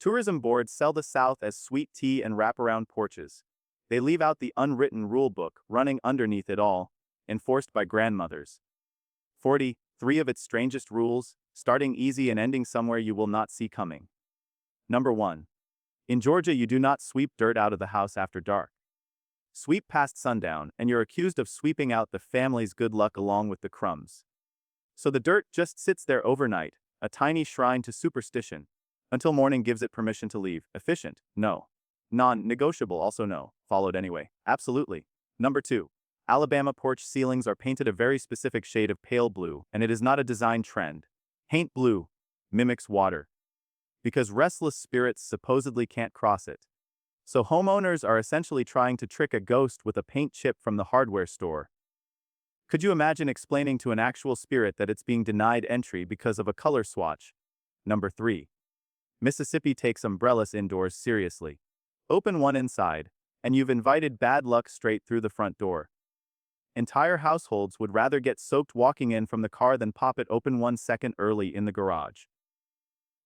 Tourism boards sell the South as sweet tea and wraparound porches. They leave out the unwritten rule book running underneath it all, enforced by grandmothers. 40. Three of its strangest rules, starting easy and ending somewhere you will not see coming. Number 1. In Georgia, you do not sweep dirt out of the house after dark. Sweep past sundown, and you're accused of sweeping out the family's good luck along with the crumbs. So the dirt just sits there overnight, a tiny shrine to superstition, until morning gives it permission to leave. Efficient? No. Non-negotiable? Also no. Followed anyway. Absolutely. Number 2. Alabama porch ceilings are painted a very specific shade of pale blue, and it is not a design trend. Haint blue mimics water, because restless spirits supposedly can't cross it. So homeowners are essentially trying to trick a ghost with a paint chip from the hardware store. Could you imagine explaining to an actual spirit that it's being denied entry because of a color swatch? Number 3. Mississippi takes umbrellas indoors seriously. Open one inside, and you've invited bad luck straight through the front door. Entire households would rather get soaked walking in from the car than pop it open 1 second early in the garage.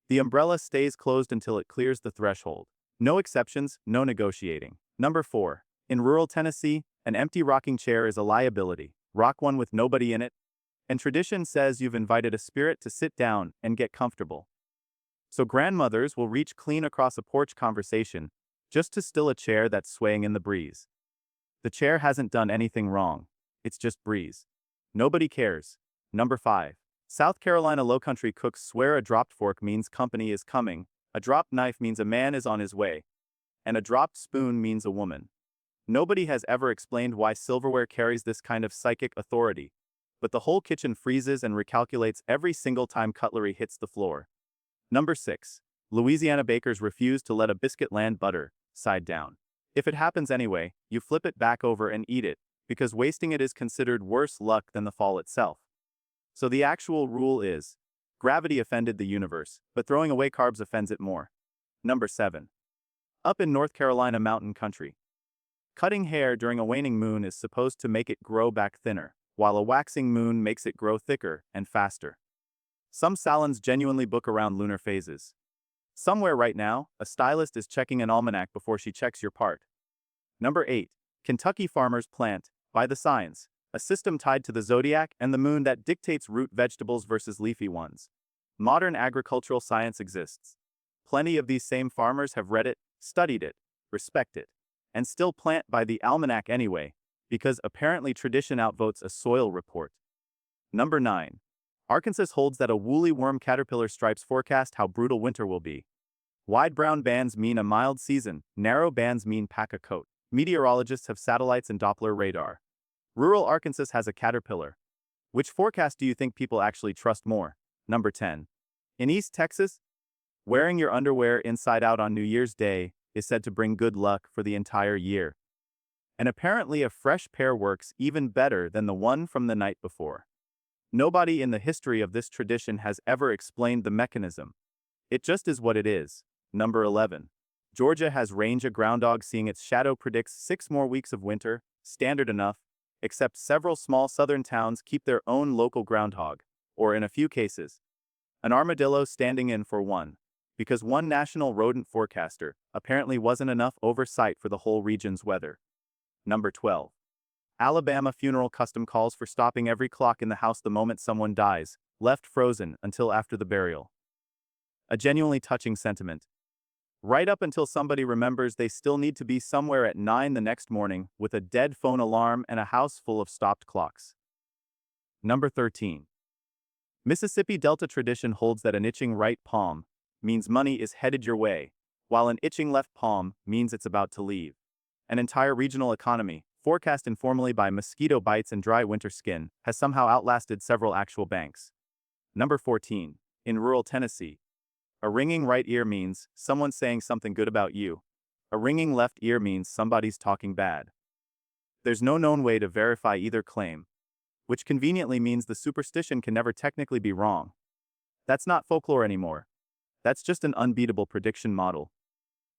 The umbrella stays closed until it clears the threshold. No exceptions, no negotiating. Number 4. In rural Tennessee, an empty rocking chair is a liability. Rock one with nobody in it, and tradition says you've invited a spirit to sit down and get comfortable. So grandmothers will reach clean across a porch conversation just to still a chair that's swaying in the breeze. The chair hasn't done anything wrong. It's just breeze. Nobody cares. Number 5. South Carolina lowcountry cooks swear a dropped fork means company is coming, a dropped knife means a man is on his way, and a dropped spoon means a woman. Nobody has ever explained why silverware carries this kind of psychic authority, but the whole kitchen freezes and recalculates every single time cutlery hits the floor. Number 6. Louisiana bakers refuse to let a biscuit land butter side down. If it happens anyway, you flip it back over and eat it, because wasting it is considered worse luck than the fall itself. So the actual rule is, gravity offended the universe, but throwing away carbs offends it more. Number 7. Up in North Carolina mountain country, cutting hair during a waning moon is supposed to make it grow back thinner, while a waxing moon makes it grow thicker and faster. Some salons genuinely book around lunar phases. Somewhere right now, a stylist is checking an almanac before she checks your part. Number 8. Kentucky farmers plant, by the signs, a system tied to the zodiac and the moon that dictates root vegetables versus leafy ones. Modern agricultural science exists. Plenty of these same farmers have read it, studied it, respect it, and still plant by the almanac anyway, because apparently tradition outvotes a soil report. Number 9. Arkansas holds that a woolly worm caterpillar stripes forecast how brutal winter will be. Wide brown bands mean a mild season, narrow bands mean pack a coat. Meteorologists have satellites and Doppler radar. Rural Arkansas has a caterpillar. Which forecast do you think people actually trust more? Number 10. In East Texas, wearing your underwear inside out on New Year's Day is said to bring good luck for the entire year. And apparently a fresh pair works even better than the one from the night before. Nobody in the history of this tradition has ever explained the mechanism. It just is what it is. Number 11. Georgia has range. A groundhog seeing its shadow predicts 6 more weeks of winter, standard enough, except several small southern towns keep their own local groundhog, or in a few cases, an armadillo standing in for one, because one national rodent forecaster apparently wasn't enough oversight for the whole region's weather. Number 12. Alabama funeral custom calls for stopping every clock in the house the moment someone dies, left frozen until after the burial. A genuinely touching sentiment. Right up until somebody remembers they still need to be somewhere at 9 the next morning with a dead phone alarm and a house full of stopped clocks. Number 13. Mississippi Delta tradition holds that an itching right palm means money is headed your way, while an itching left palm means it's about to leave. An entire regional economy, forecast informally by mosquito bites and dry winter skin, has somehow outlasted several actual banks. Number 14. In rural Tennessee, a ringing right ear means someone's saying something good about you. A ringing left ear means somebody's talking bad. There's no known way to verify either claim, which conveniently means the superstition can never technically be wrong. That's not folklore anymore. That's just an unbeatable prediction model.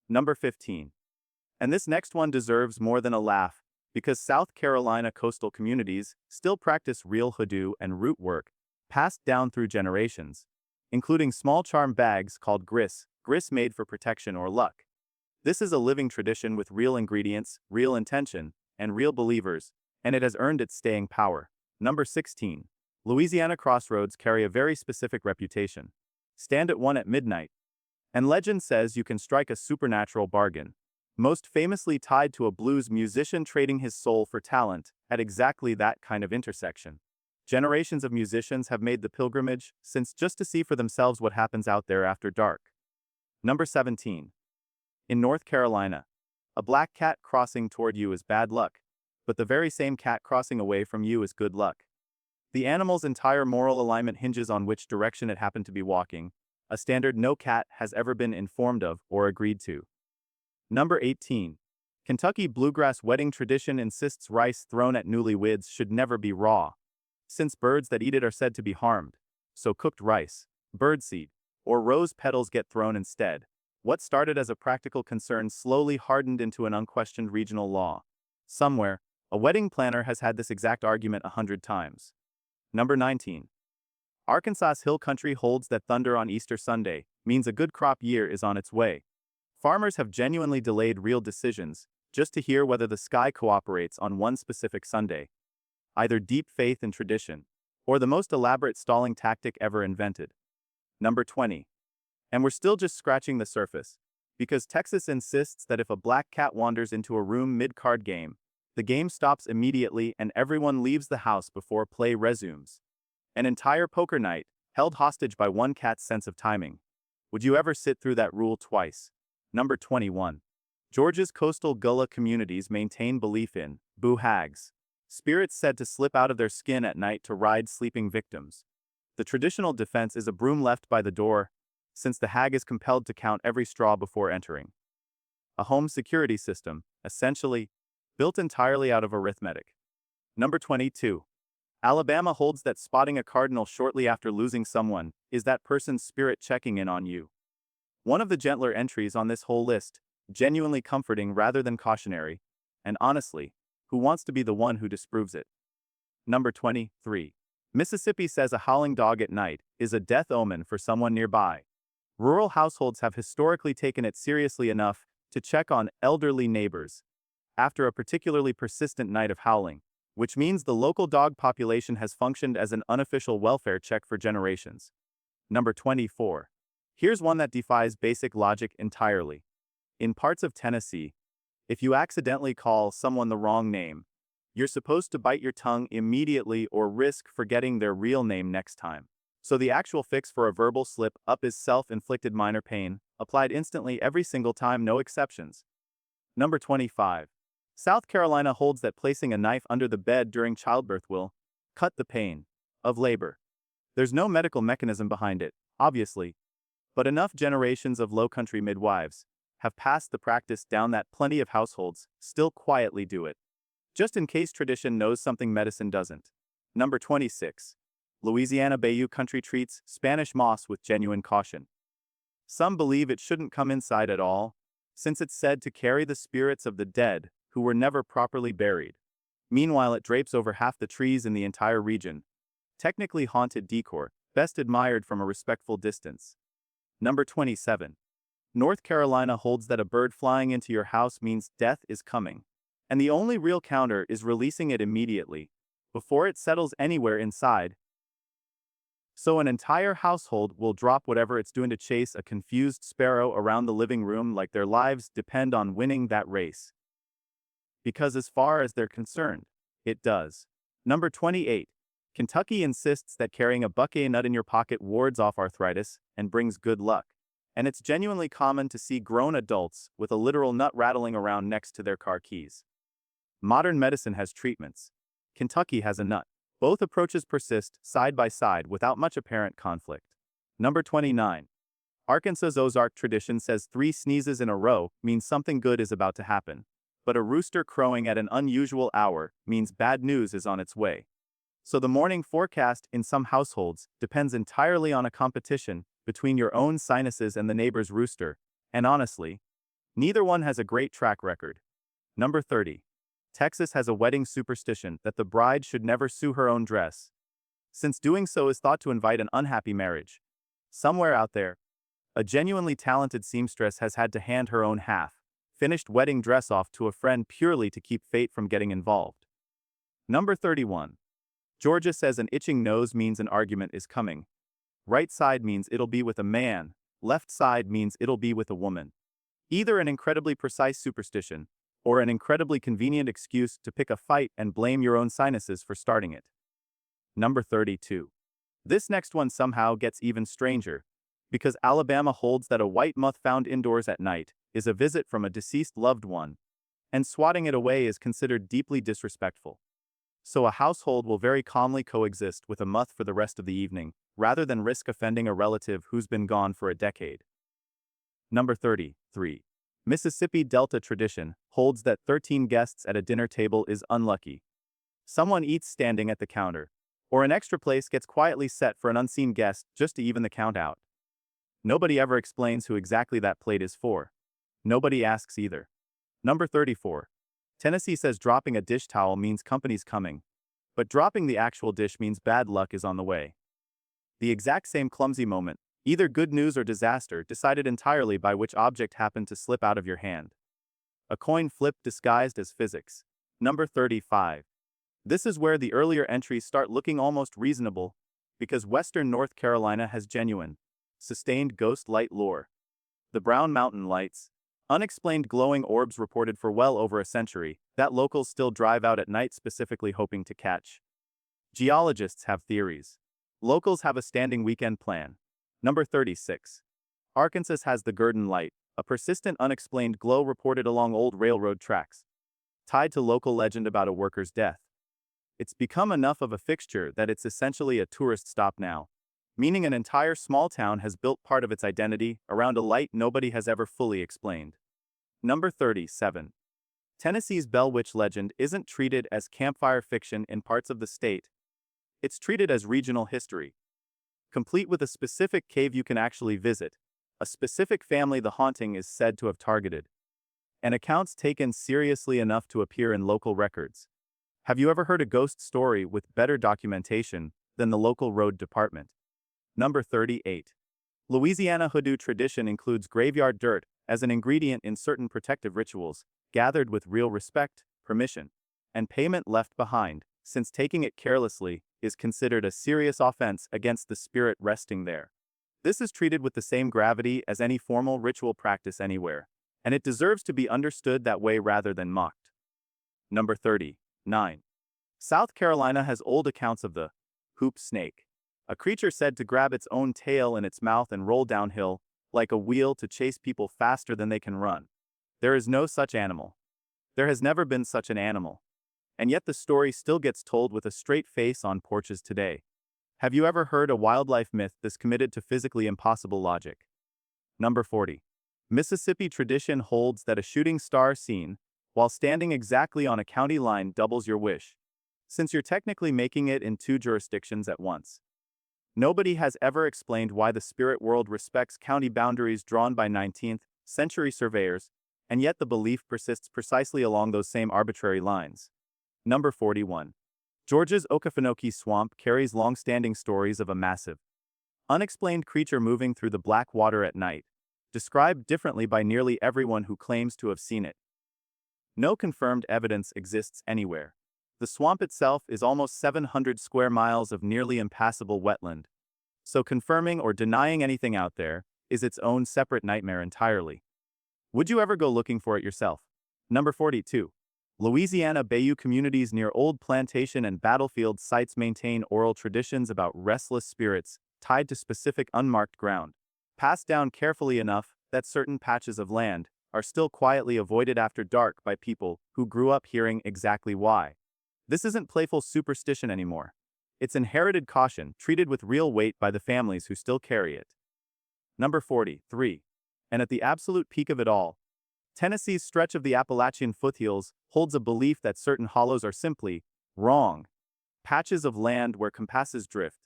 Number 15. And this next one deserves more than a laugh, because South Carolina coastal communities still practice real hoodoo and root work, passed down through generations, including small charm bags called grist made for protection or luck. This is a living tradition with real ingredients, real intention, and real believers, and it has earned its staying power. Number 16. Louisiana crossroads carry a very specific reputation. Stand at one at midnight, and legend says you can strike a supernatural bargain. Most famously tied to a blues musician trading his soul for talent at exactly that kind of intersection. Generations of musicians have made the pilgrimage since just to see for themselves what happens out there after dark. Number 17. In North Carolina, a black cat crossing toward you is bad luck, but the very same cat crossing away from you is good luck. The animal's entire moral alignment hinges on which direction it happened to be walking, a standard no cat has ever been informed of or agreed to. Number 18. Kentucky bluegrass wedding tradition insists rice thrown at newlyweds should never be raw, since birds that eat it are said to be harmed, so cooked rice, birdseed, or rose petals get thrown instead. What started as a practical concern slowly hardened into an unquestioned regional law. Somewhere, a wedding planner has had this exact argument 100 times. Number 19. Arkansas's hill country holds that thunder on Easter Sunday means a good crop year is on its way. Farmers have genuinely delayed real decisions just to hear whether the sky cooperates on one specific Sunday. Either deep faith and tradition, or the most elaborate stalling tactic ever invented. Number 20. And we're still just scratching the surface, because Texas insists that if a black cat wanders into a room mid-card game, the game stops immediately and everyone leaves the house before play resumes. An entire poker night, held hostage by one cat's sense of timing. Would you ever sit through that rule twice? Number 21. Georgia's coastal gullah communities maintain belief in boo hags, spirits said to slip out of their skin at night to ride sleeping victims. The traditional defense is a broom left by the door, since the hag is compelled to count every straw before entering. A home security system, essentially, built entirely out of arithmetic. Number 22. Alabama holds that spotting a cardinal shortly after losing someone is that person's spirit checking in on you. One of the gentler entries on this whole list, genuinely comforting rather than cautionary, and honestly, who wants to be the one who disproves it? Number 23. Mississippi says a howling dog at night is a death omen for someone nearby. Rural households have historically taken it seriously enough to check on elderly neighbors after a particularly persistent night of howling, which means the local dog population has functioned as an unofficial welfare check for generations. Number 24. Here's one that defies basic logic entirely. In parts of Tennessee, if you accidentally call someone the wrong name, you're supposed to bite your tongue immediately or risk forgetting their real name next time. So the actual fix for a verbal slip-up is self-inflicted minor pain, applied instantly every single time, no exceptions. Number 25. South Carolina holds that placing a knife under the bed during childbirth will cut the pain of labor. There's no medical mechanism behind it, obviously, but enough generations of low-country midwives have passed the practice down that plenty of households still quietly do it, just in case tradition knows something medicine doesn't. Number 26. Louisiana Bayou country treats Spanish moss with genuine caution. Some believe it shouldn't come inside at all, since it's said to carry the spirits of the dead who were never properly buried. Meanwhile, it drapes over half the trees in the entire region. Technically haunted decor, best admired from a respectful distance. Number 27. North Carolina holds that a bird flying into your house means death is coming, and the only real counter is releasing it immediately, before it settles anywhere inside. So an entire household will drop whatever it's doing to chase a confused sparrow around the living room like their lives depend on winning that race. Because as far as they're concerned, it does. Number 28. Kentucky insists that carrying a buckeye nut in your pocket wards off arthritis and brings good luck. And it's genuinely common to see grown adults with a literal nut rattling around next to their car keys. Modern medicine has treatments. Kentucky has a nut. Both approaches persist side by side without much apparent conflict. Number 29. Arkansas's Ozark tradition says 3 sneezes in a row means something good is about to happen, but a rooster crowing at an unusual hour means bad news is on its way. So the morning forecast in some households depends entirely on a competition between your own sinuses and the neighbor's rooster, and honestly, neither one has a great track record. Number 30. Texas has a wedding superstition that the bride should never sew her own dress, since doing so is thought to invite an unhappy marriage. Somewhere out there, A genuinely talented seamstress has had to hand her own finished wedding dress off to a friend purely to keep fate from getting involved. Number 31. Georgia says an itching nose means an argument is coming. Right side means it'll be with a man, left side means it'll be with a woman. Either an incredibly precise superstition, or an incredibly convenient excuse to pick a fight and blame your own sinuses for starting it. Number 32. This next one somehow gets even stranger, because Alabama holds that a white moth found indoors at night is a visit from a deceased loved one, and swatting it away is considered deeply disrespectful. So a household will very calmly coexist with a moth for the rest of the evening, rather than risk offending a relative who's been gone for a decade. Number 33. Mississippi Delta tradition holds that 13 guests at a dinner table is unlucky. Someone eats standing at the counter, or an extra place gets quietly set for an unseen guest just to even the count out. Nobody ever explains who exactly that plate is for. Nobody asks either. Number 34. Tennessee says dropping a dish towel means company's coming, but dropping the actual dish means bad luck is on the way. The exact same clumsy moment, either good news or disaster, decided entirely by which object happened to slip out of your hand. A coin flip disguised as physics. Number 35. This is where the earlier entries start looking almost reasonable, because Western North Carolina has genuine, sustained ghost light lore. The Brown Mountain Lights, unexplained glowing orbs reported for well over a century, that locals still drive out at night specifically hoping to catch. Geologists have theories. Locals have a standing weekend plan. Number 36. Arkansas has the Gurdon Light, a persistent unexplained glow reported along old railroad tracks, tied to local legend about a worker's death. It's become enough of a fixture that it's essentially a tourist stop now, meaning an entire small town has built part of its identity around a light nobody has ever fully explained. Number 37. Tennessee's Bell Witch legend isn't treated as campfire fiction in parts of the state. It's treated as regional history, complete with a specific cave you can actually visit, a specific family the haunting is said to have targeted, and accounts taken seriously enough to appear in local records. Have you ever heard a ghost story with better documentation than the local road department? Number 38. Louisiana hoodoo tradition includes graveyard dirt as an ingredient in certain protective rituals, gathered with real respect, permission, and payment left behind, since taking it carelessly is considered a serious offense against the spirit resting there. This is treated with the same gravity as any formal ritual practice anywhere, and it deserves to be understood that way rather than mocked. Number 39. South Carolina has old accounts of the hoop snake, a creature said to grab its own tail in its mouth and roll downhill like a wheel to chase people faster than they can run. There is no such animal. There has never been such an animal. And yet the story still gets told with a straight face on porches today. Have you ever heard a wildlife myth this committed to physically impossible logic? Number 40. Mississippi tradition holds that a shooting star seen while standing exactly on a county line doubles your wish, since you're technically making it in two jurisdictions at once. Nobody has ever explained why the spirit world respects county boundaries drawn by 19th century surveyors, and yet the belief persists precisely along those same arbitrary lines. Number 41. Georgia's Okefenokee Swamp carries long-standing stories of a massive, unexplained creature moving through the black water at night, described differently by nearly everyone who claims to have seen it. No confirmed evidence exists anywhere. The swamp itself is almost 700 square miles of nearly impassable wetland, so confirming or denying anything out there is its own separate nightmare entirely. Would you ever go looking for it yourself? Number 42. Louisiana Bayou communities near old plantation and battlefield sites maintain oral traditions about restless spirits tied to specific unmarked ground, passed down carefully enough that certain patches of land are still quietly avoided after dark by people who grew up hearing exactly why. This isn't playful superstition anymore. It's inherited caution treated with real weight by the families who still carry it. Number 43. And at the absolute peak of it all, Tennessee's stretch of the Appalachian foothills holds a belief that certain hollows are simply wrong. Patches of land where compasses drift,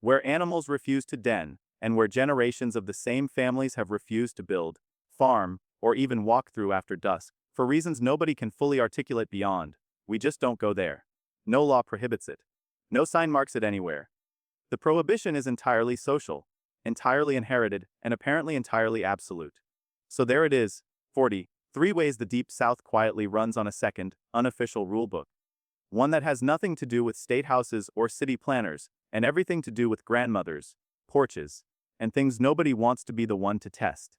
where animals refuse to den, and where generations of the same families have refused to build, farm, or even walk through after dusk, for reasons nobody can fully articulate beyond. We just don't go there. No law prohibits it. No sign marks it anywhere. The prohibition is entirely social. entirely inherited, and apparently entirely absolute. So there it is, 40. 3 ways the Deep South quietly runs on a second, unofficial rulebook. One that has nothing to do with state houses or city planners, and everything to do with grandmothers, porches, and things nobody wants to be the one to test.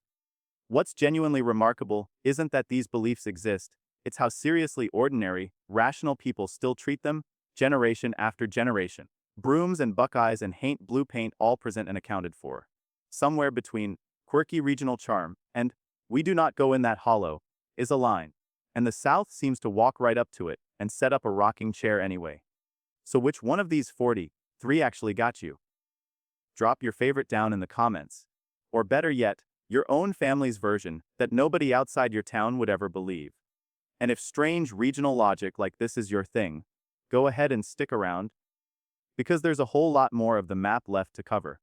What's genuinely remarkable isn't that these beliefs exist, it's how seriously ordinary, rational people still treat them, generation after generation. Brooms and buckeyes and haint blue paint all present and accounted for. Somewhere between quirky regional charm and we do not go in that hollow is a line, and the South seems to walk right up to it and set up a rocking chair anyway. So which one of these 43 actually got you? Drop your favorite down in the comments. Or better yet, your own family's version that nobody outside your town would ever believe. And if strange regional logic like this is your thing, go ahead and stick around, because there's a whole lot more of the map left to cover.